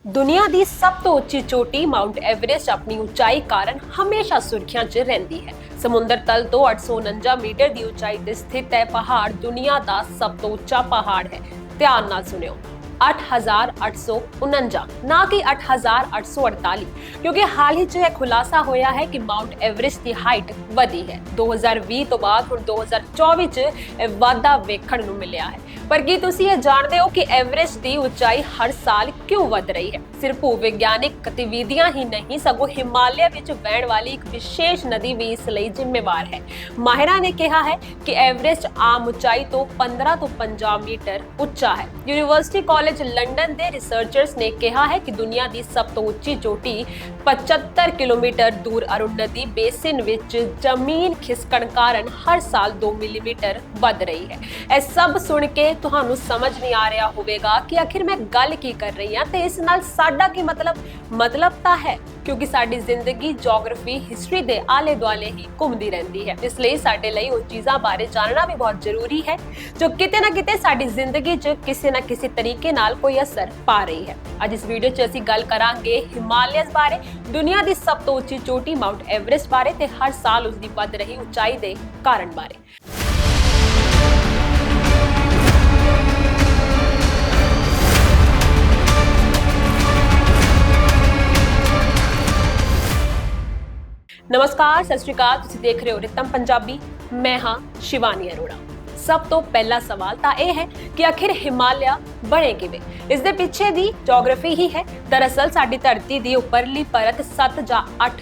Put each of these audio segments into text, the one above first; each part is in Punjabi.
ਦੁਨੀਆ ਦੀ ਸਭ ਤੋਂ ਉੱਚੀ ਚੋਟੀ ਮਾਊਂਟ ਐਵਰੈਸਟ ਆਪਣੀ ਉਚਾਈ ਕਾਰਨ ਹਮੇਸ਼ਾ ਸੁਰਖੀਆਂ 'ਚ ਰਹਿੰਦੀ ਹੈ। ਸਮੁੰਦਰ ਤਲ ਤੋਂ 849 ਮੀਟਰ ਦੀ ਉਚਾਈ ਤੇ ਸਥਿਤ ਹੈ ਪਹਾੜ ਦੁਨੀਆ ਦਾ ਸਭ ਤੋਂ ਉੱਚਾ ਪਹਾੜ ਹੈ। ਧਿਆਨ ਨਾਲ ਸੁਣਿਓ, 8849 ਨਾ ਕਿ 8848, ਕਿਉਂਕਿ ਹਾਲ ਹੀ 'ਚ ਇਹ ਖੁਲਾਸਾ ਹੋਇਆ ਹੈ ਕਿ ਮਾਊਂਟ ਐਵਰੈਸਟ ਦੀ ਹਾਈਟ ਵਧੀ ਹੈ। 2020 ਤੋਂ ਬਾਅਦ ਹੁਣ 2024 'ਚ ਇਹ ਵਾਧਾ ਵੇਖਣ ਨੂੰ ਮਿਲਿਆ ਹੈ। ਪਰ ਕੀ ਤੁਸੀਂ ਇਹ ਜਾਣਦੇ ਹੋ ਕਿ ਐਵਰੈਸਟ ਦੀ ਉਚਾਈ ਹਰ ਸਾਲ ਕਿਉਂ ਵਧ ਰਹੀ ਹੈ? ਸਿਰਫ ਭੂ-ਵਿਗਿਆਨਿਕ ਗਤੀਵਿਧੀਆਂ ਹੀ ਨਹੀਂ, ਸਗੋਂ ਹਿਮਾਲਿਆ ਵਿੱਚ ਵਹਿਣ ਵਾਲੀ ਇੱਕ ਵਿਸ਼ੇਸ਼ ਨਦੀ ਵੀ ਇਸ ਲਈ ਜ਼ਿੰਮੇਵਾਰ ਹੈ। ਮਾਹਿਰਾਂ ਨੇ ਕਿਹਾ ਹੈ ਕਿ ਐਵਰੈਸਟ ਆਮ ਉਚਾਈ ਤੋਂ 15 ਤੋਂ 50 ਮੀਟਰ ਉੱਚਾ ਹੈ। ਯੂਨੀਵਰਸਿਟੀ ਕਾਲਜ ਲੰਡਨ ਦੇ ਰਿਸਰਚਰਸ ਨੇ ਕਿਹਾ ਹੈ ਕਿ ਦੁਨੀਆ ਦੀ ਸਭ ਤੋਂ ਉੱਚੀ ਚੋਟੀ 75 ਕਿਲੋਮੀਟਰ ਦੂਰ ਅਰੁਣਧਤੀ ਬੇਸਿਨ ਵਿੱਚ ਜ਼ਮੀਨ ਖਿਸਕਣ ਕਾਰਨ ਹਰ ਸਾਲ 2 ਮਿਲੀਮੀਟਰ ਵਧ ਰਹੀ ਹੈ। ਇਹ ਸਭ ਸੁਣ ਕੇ ਤੁਹਾਨੂੰ ਸਮਝ ਨਹੀਂ ਆ ਰਿਹਾ ਹੋਵੇਗਾ ਕਿ ਆਖਿਰ ਮੈਂ ਗੱਲ ਕੀ ਕਰ ਰਹੀ ਹਾਂ ਤੇ ਇਸ ਨਾਲ ਸਾਡਾ ਕੀ ਮਤਲਬ ਤਾਂ ਹੈ, ਕਿਉਂਕਿ ਸਾਡੀ ਜ਼ਿੰਦਗੀ ਜੀਓਗ੍ਰਾਫੀ ਹਿਸਟਰੀ ਦੇ ਆਲੇ ਦੁਆਲੇ ਹੀ ਘੁੰਮਦੀ ਰਹਿੰਦੀ ਹੈ। ਇਸ ਲਈ ਸਾਡੇ ਲਈ ਉਹ ਚੀਜ਼ਾਂ ਬਾਰੇ ਜਾਣਨਾ ਵੀ ਬਹੁਤ ਜ਼ਰੂਰੀ ਹੈ ਜੋ ਕਿਤੇ ਨਾ ਕਿਤੇ ਸਾਡੀ ਜ਼ਿੰਦਗੀ 'ਚ ਕਿਸੇ ਨਾ ਕਿਸੇ ਤਰੀਕੇ ਨਾਲ ਕੋਈ ਅਸਰ ਪਾ ਰਹੀ ਹੈ। ਅੱਜ ਇਸ ਵੀਡੀਓ 'ਚ ਅਸੀਂ ਗੱਲ ਕਰਾਂਗੇ ਹਿਮਾਲਿਆਸ ਬਾਰੇ, ਦੁਨੀਆ ਦੀ ਸਭ ਤੋਂ ਉੱਚੀ ਚੋਟੀ ਮਾਊਂਟ ਐਵਰੈਸਟ ਬਾਰੇ ਤੇ ਹਰ ਸਾਲ ਉਸ ਦੀ ਵੱਧ ਰਹੀ ਉਚਾਈ ਦੇ ਕਾਰਨ ਬਾਰੇ। नमस्कार, सत श्री अकाल। ਤੁਸੀਂ ਦੇਖ ਰਹੇ ਹੋ ਰਿਤਮ ਪੰਜਾਬੀ। ਮੈਂ ਹਾਂ ਸ਼ਿਵਾਨੀ ਅਰੋੜਾ। ਸਭ ਤੋਂ ਪਹਿਲਾ ਸਵਾਲ ਤਾਂ ਇਹ ਹੈ ਕਿ ਆਖਿਰ ਹਿਮਾਲਿਆ ਬਣੇ ਕਿਵੇਂ? ਇਸ ਦੇ ਪਿੱਛੇ ਦੀ ਜੀਓਗ੍ਰਾਫੀ ਹੀ ਹੈ। ਦਰਅਸਲ ਸਾਡੀ ਧਰਤੀ ਦੀ ਉੱਪਰਲੀ ਪਰਤ 7 ਜਾਂ 8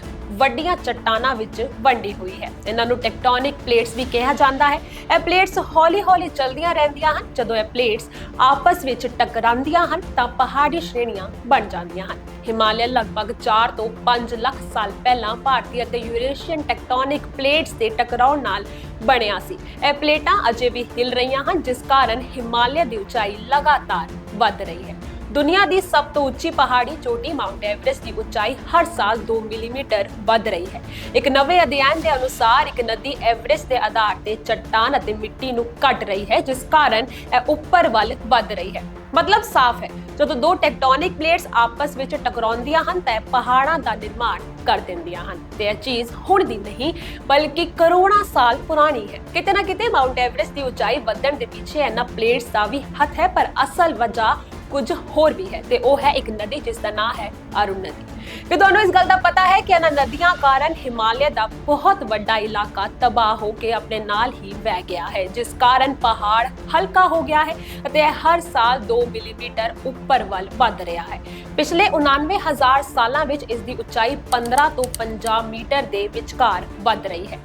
ਵੱਡੀਆਂ ਚੱਟਾਨਾਂ ਵਿੱਚ ਵੰਡੀ ਹੋਈ ਹੈ। ਇਹਨਾਂ ਨੂੰ ਟੈਕਟੋਨਿਕ ਪਲੇਟਸ ਵੀ ਕਿਹਾ ਜਾਂਦਾ ਹੈ। ਇਹ ਪਲੇਟਸ ਹੌਲੀ-ਹੌਲੀ ਚੱਲਦੀਆਂ ਰਹਿੰਦੀਆਂ ਹਨ। ਜਦੋਂ ਇਹ ਪਲੇਟਸ ਆਪਸ ਵਿੱਚ ਟਕਰਾਉਂਦੀਆਂ ਹਨ ਤਾਂ ਪਹਾੜੀ ਸ਼੍ਰੇਣੀਆਂ ਬਣ ਜਾਂਦੀਆਂ ਹਨ। ਹਿਮਾਲਿਆ ਲਗਭਗ 4 ਤੋਂ 5 ਲੱਖ ਸਾਲ ਪਹਿਲਾਂ ਭਾਰਤੀ ਅਤੇ ਯੂਰੇਸ਼ੀਅਨ ਟੈਕਟੋਨਿਕ ਪਲੇਟਸ ਦੇ ਟਕਰਾਉਣ ਨਾਲ ਬਣਿਆ ਸੀ। ਇਹ ਪਲੇਟਾਂ ਅਜੇ ਵੀ ਹਿਲ ਰਹੀਆਂ ਹਨ, ਜਿਸ ਕਾਰਨ ਹਿਮਾਲਿਆ ਦੀ ਉਚਾਈ ਲਗਾਤਾਰ ਵੱਧ ਰਹੀ ਹੈ। ਦੁਨੀਆ ਦੀ ਸਭ ਤੋਂ ਉੱਚੀ ਪਹਾੜੀ ਚੋਟੀ ਮਾਊਂਟ ਐਵਰੈਸਟ ਦੀ ਉਚਾਈ ਹਰ ਸਾਲ 2 ਮਿਲੀਮੀਟਰ ਵੱਧ ਰਹੀ ਹੈ। ਇੱਕ ਨਵੇਂ ਅਧਿਐਨ ਦੇ ਅਨੁਸਾਰ ਇੱਕ ਨਦੀ ਐਵਰੈਸਟ ਦੇ ਆਧਾਰ ਤੇ ਚੱਟਾਨ ਅਤੇ ਮਿੱਟੀ ਨੂੰ ਕੱਟ ਰਹੀ ਹੈ, ਜਿਸ ਕਾਰਨ ਇਹ ਉੱਪਰ ਵੱਲ ਵੱਧ ਰਹੀ ਹੈ। ਮਤਲਬ ਸਾਫ਼ ਹੈ, ਜਦੋਂ ਦੋ ਟੈਕਟੋਨਿਕ ਪਲੇਟਸ ਆਪਸ ਵਿੱਚ ਟਕਰਾਉਂਦੀਆਂ ਹਨ ਤਾਂ ਇਹ ਪਹਾੜਾਂ ਦਾ ਨਿਰਮਾਣ ਕਰ ਦਿੰਦੀਆਂ ਹਨ। ਤੇ ਇਹ ਚੀਜ਼ ਹੁਣ ਦੀ ਨਹੀਂ ਬਲਕਿ ਕਰੋੜਾਂ ਸਾਲ ਪੁਰਾਣੀ ਹੈ। ਕਿਤੇ ਨਾ ਕਿਤੇ ਮਾਊਂਟ ਐਵਰੈਸਟ ਦੀ ਉਚਾਈ ਵਧਣ ਦੇ ਪਿੱਛੇ ਇਹਨਾਂ ਪਲੇਟਸ ਦਾ ਵੀ ਹੱਥ ਹੈ, ਪਰ ਅਸਲ ਵਜ੍ਹਾ ਕੁਝ ਹੋਰ ਵੀ ਹੈ ਤੇ ਉਹ ਹੈ ਇੱਕ ਨਦੀ ਜਿਸ ਦਾ ਨਾਮ ਹੈ ਅਰੁਣਧਤੀ। ਕਿ ਤੁਹਾਨੂੰ ਇਸ ਗੱਲ ਦਾ ਪਤਾ ਹੈ ਕਿ ਇਹਨਾਂ ਨਦੀਆਂ ਕਾਰਨ ਹਿਮਾਲਿਆ ਦਾ ਬਹੁਤ ਵੱਡਾ ਇਲਾਕਾ ਤਬਾਹ ਹੋ ਕੇ ਆਪਣੇ ਨਾਲ ਹੀ ਵਹਿ ਗਿਆ ਹੈ, ਜਿਸ ਕਾਰਨ ਪਹਾੜ ਹਲਕਾ ਹੋ ਗਿਆ ਹੈ ਅਤੇ ਇਹ ਹਰ ਸਾਲ 2 ਮਿਲੀਮੀਟਰ ਉੱਪਰ ਵੱਲ ਵਧ ਰਿਹਾ ਹੈ। ਪਿਛਲੇ 99,000 ਸਾਲਾਂ ਵਿੱਚ ਇਸ ਦੀ ਉਚਾਈ 15 ਤੋਂ 50 ਮੀਟਰ ਦੇ ਵਿਚਕਾਰ ਵਧ ਰਹੀ ਹੈ।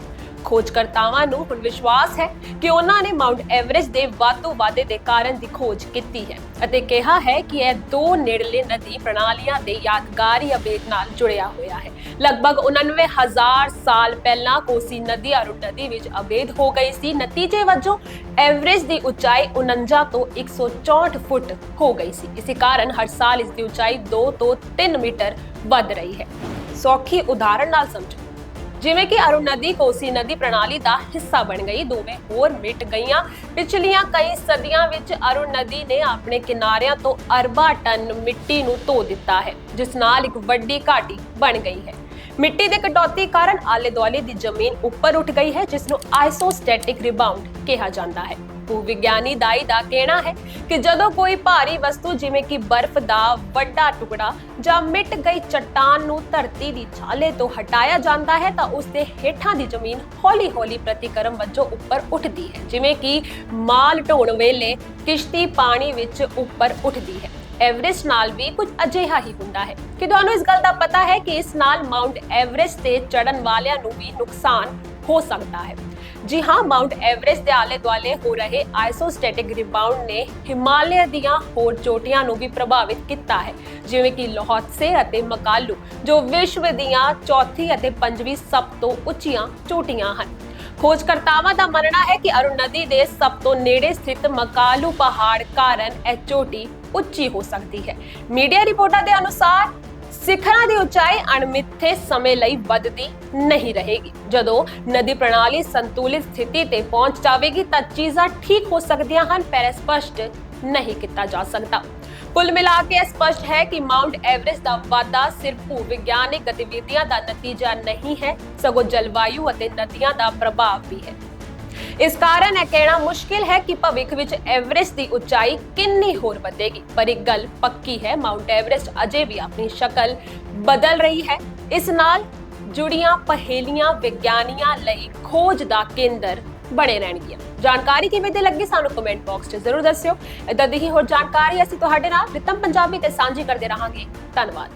ਖੋਜਕਰਤਾਵਾਂ ਨੂੰ ਹੁਣ ਵਿਸ਼ਵਾਸ ਹੈ ਕਿ ਉਹਨਾਂ ਨੇ ਮਾਊਂਟ ਐਵਰੈਸਟ ਦੇ ਵਾਧੂ ਵਾਧੇ ਦੇ ਕਾਰਨ ਦੀ ਖੋਜ ਕੀਤੀ ਹੈ ਅਤੇ ਕਿਹਾ ਹੈ ਕਿ ਇਹ ਦੋ ਨੇੜਲੇ ਨਦੀ ਪ੍ਰਣਾਲੀਆਂ ਦੇ ਯਾਦਗਾਰੀ ਅਭੇਦ ਨਾਲ ਜੁੜਿਆ ਹੋਇਆ ਹੈ। ਲਗਭਗ 99,000 ਸਾਲ ਪਹਿਲਾਂ ਕੋਸੀ ਨਦੀ ਅਰੁਣਧਤੀ ਵਿੱਚ ਅਭੇਦ ਹੋ ਗਈ ਸੀ। ਨਤੀਜੇ ਵਜੋਂ ਐਵਰੈਸਟ ਦੀ ਉਚਾਈ 49 ਤੋਂ 164 ਫੁੱਟ ਹੋ ਗਈ ਸੀ। ਇਸੇ ਕਾਰਨ ਹਰ ਸਾਲ ਇਸ ਦੀ ਉਚਾਈ 2 ਤੋਂ 3 ਮੀਟਰ ਵੱਧ ਰਹੀ ਹੈ। ਸੌਖੀ ਉਦਾਹਰਣ ਨਾਲ ਸਮਝੋ, ਜਿਵੇਂ ਕਿ ਅਰੁਣਧਤੀ ਕੋਸੀ ਨਦੀ ਪ੍ਰਣਾਲੀ ਦਾ ਹਿੱਸਾ ਬਣ ਗਈ, ਦੋਵੇਂ ਹੋਰ ਮਿਟ ਗਈਆਂ। ਪਿਛਲੀਆਂ ਕਈ ਸਦੀਆਂ ਵਿੱਚ ਅਰੁਣਧਤੀ ਨੇ ਆਪਣੇ ਕਿਨਾਰਿਆਂ ਤੋਂ ਅਰਬਾਂ ਟਨ ਮਿੱਟੀ ਨੂੰ ਧੋ ਦਿੱਤਾ ਹੈ, ਜਿਸ ਨਾਲ ਇੱਕ ਵੱਡੀ ਘਾਟੀ ਬਣ ਗਈ ਹੈ। ਮਿੱਟੀ ਦੇ ਕਟੌਤੀ ਕਾਰਨ ਆਲੇ ਦੁਆਲੇ ਦੀ ਜ਼ਮੀਨ ਉੱਪਰ ਉੱਠ ਗਈ ਹੈ, ਜਿਸ ਨੂੰ ਆਈਸੋਸਟੈਟਿਕ ਰਿਬਾਉਂਡ ਕਿਹਾ ਜਾਂਦਾ ਹੈ। ਭੂ-ਵਿਗਿਆਨੀ ਦਾਈ ਦਾ ਕਹਿਣਾ ਹੈ ਕਿ ਜਦੋਂ ਕੋਈ ਭਾਰੀ ਵਸਤੂ ਜਿਵੇਂ ਕਿ ਬਰਫ਼ ਦਾ ਵੱਡਾ ਟੁਕੜਾ ਜਾਂ ਮਿਟ ਗਈ ਚੱਟਾਨ ਨੂੰ ਧਰਤੀ ਦੀ ਛਾਲੇ ਤੋਂ ਹਟਾਇਆ ਜਾਂਦਾ ਹੈ ਤਾਂ ਉਸ ਦੇ ਹੇਠਾਂ ਦੀ ਜ਼ਮੀਨ ਹੌਲੀ-ਹੌਲੀ ਪ੍ਰਤੀਕਰਮ ਵਜੋਂ ਉੱਪਰ ਉੱਠਦੀ ਹੈ, ਜਿਵੇਂ ਕਿ ਮਾਲ ਢੋਣ ਵੇਲੇ ਕਿਸ਼ਤੀ ਪਾਣੀ ਵਿੱਚ ਉੱਪਰ ਉੱਠਦੀ ਹੈ। ਐਵਰੈਸਟ ਨਾਲ ਵੀ ਕੁਝ ਅਜਿਹਾ ਹੀ ਹੁੰਦਾ ਹੈ। ਕਿ ਤੁਹਾਨੂੰ ਇਸ ਗੱਲ ਦਾ ਪਤਾ ਹੈ ਕਿ ਇਸ ਨਾਲ ਮਾਊਂਟ ਐਵਰੈਸਟ ਤੇ ਚੜ੍ਹਨ ਵਾਲਿਆਂ ਨੂੰ ਵੀ ਨੁਕਸਾਨ ਹੋ ਸਕਦਾ ਹੈ। ਜੀ ਹਾਂ, ਮਾਊਂਟ ਐਵਰੈਸਟ ਦੇ ਆਲੇ ਦੁਆਲੇ ਹੋ ਰਹੇ ਆਈਸੋਸਟੈਟਿਕ ਰਿਬਾਉਂਡ ਨੇ ਹਿਮਾਲਿਆ ਦੀਆਂ ਹੋਰ ਚੋਟੀਆਂ ਨੂੰ ਵੀ ਪ੍ਰਭਾਵਿਤ ਕੀਤਾ ਹੈ, ਜਿਵੇਂ ਕਿ ਲੋਹਤਸੇ ਅਤੇ ਮਕਾਲੂ, ਜੋ ਵਿਸ਼ਵ ਦੀਆਂ ਚੌਥੀ ਅਤੇ 5ਵੀਂ ਸਭ ਤੋਂ ਉੱਚੀਆਂ ਚੋਟੀਆਂ ਹਨ। ਖੋਜਕਰਤਾਵਾਂ ਦਾ ਮੰਨਣਾ ਹੈ ਕਿ ਅਰੁਣਧਤੀ ਦੇ ਸਭ ਤੋਂ ਨੇੜੇ ਸਥਿਤ ਮਕਾਲੂ ਪਹਾੜ ਕਾਰਨ ਇਹ ਚੋਟੀ ਉੱਚੀ ਹੋ ਸਕਦੀ ਹੈ। ਮੀਡੀਆ ਰਿਪੋਰਟਾਂ ਦੇ ਅਨੁਸਾਰ ਸਿਖਰਾਂ ਦੀ ਉਚਾਈ ਅਣਮਿੱਥੇ ਸਮੇਂ ਲਈ ਵੱਧਦੀ ਨਹੀਂ ਰਹੇਗੀ। ਜਦੋਂ ਨਦੀ ਪ੍ਰਣਾਲੀ ਸੰਤੁਲਿਤ ਸਥਿਤੀ ਤੇ ਪਹੁੰਚ ਜਾਵੇਗੀ ਤਾਂ ਚੀਜ਼ਾਂ ਠੀਕ ਹੋ ਸਕਦੀਆਂ ਹਨ, ਪਰ ਸਪਸ਼ਟ ਨਹੀਂ ਕੀਤਾ ਜਾ ਸਕਦਾ। ਕੁੱਲ ਮਿਲਾ ਕੇ ਸਪਸ਼ਟ ਹੈ ਕਿ ਮਾਊਂਟ ਐਵਰੈਸਟ ਦਾ ਵਾਧਾ ਸਿਰਫ ਭੂ-ਵਿਗਿਆਨਿਕ ਗਤੀਵਿਧੀਆਂ ਦਾ ਨਤੀਜਾ ਨਹੀਂ ਹੈ, ਸਗੋਂ ਜਲਵਾਯੂ ਅਤੇ ਨਦੀਆਂ ਦਾ ਪ੍ਰਭਾਵ ਵੀ ਹੈ। ਇਸ ਕਾਰਨ ਇਹ ਕਹਿਣਾ ਮੁਸ਼ਕਿਲ ਹੈ ਕਿ ਭਵਿੱਖ ਵਿੱਚ ਐਵਰੈਸਟ ਦੀ ਉਚਾਈ ਕਿੰਨੀ ਹੋਰ ਵਧੇਗੀ, ਪਰ ਇੱਕ ਗੱਲ ਪੱਕੀ ਹੈ, ਮਾਊਂਟ ਐਵਰੈਸਟ ਅਜੇ ਵੀ ਆਪਣੀ ਸ਼ਕਲ ਬਦਲ ਰਹੀ ਹੈ। ਇਸ ਨਾਲ ਜੁੜੀਆਂ ਪਹੇਲੀਆਂ ਵਿਗਿਆਨੀਆਂ ਲਈ ਖੋਜ ਦਾ ਕੇਂਦਰ ਬਣੇ ਰਹਿਣਗੀਆਂ। ਜਾਣਕਾਰੀ ਕਿਵੇਂ ਦੀ ਲੱਗੀ ਸਾਨੂੰ ਕਮੈਂਟ ਬਾਕਸ 'ਚ ਜ਼ਰੂਰ ਦੱਸਿਓ। ਇਦਾਂ ਦੀ ਹੀ ਹੋਰ ਜਾਣਕਾਰੀ ਅਸੀਂ ਤੁਹਾਡੇ ਨਾਲ ਰਿਤਮ ਪੰਜਾਬੀ ਤੇ ਸਾਂਝੀ ਕਰਦੇ ਰਹਾਂਗੇ। ਧੰਨਵਾਦ।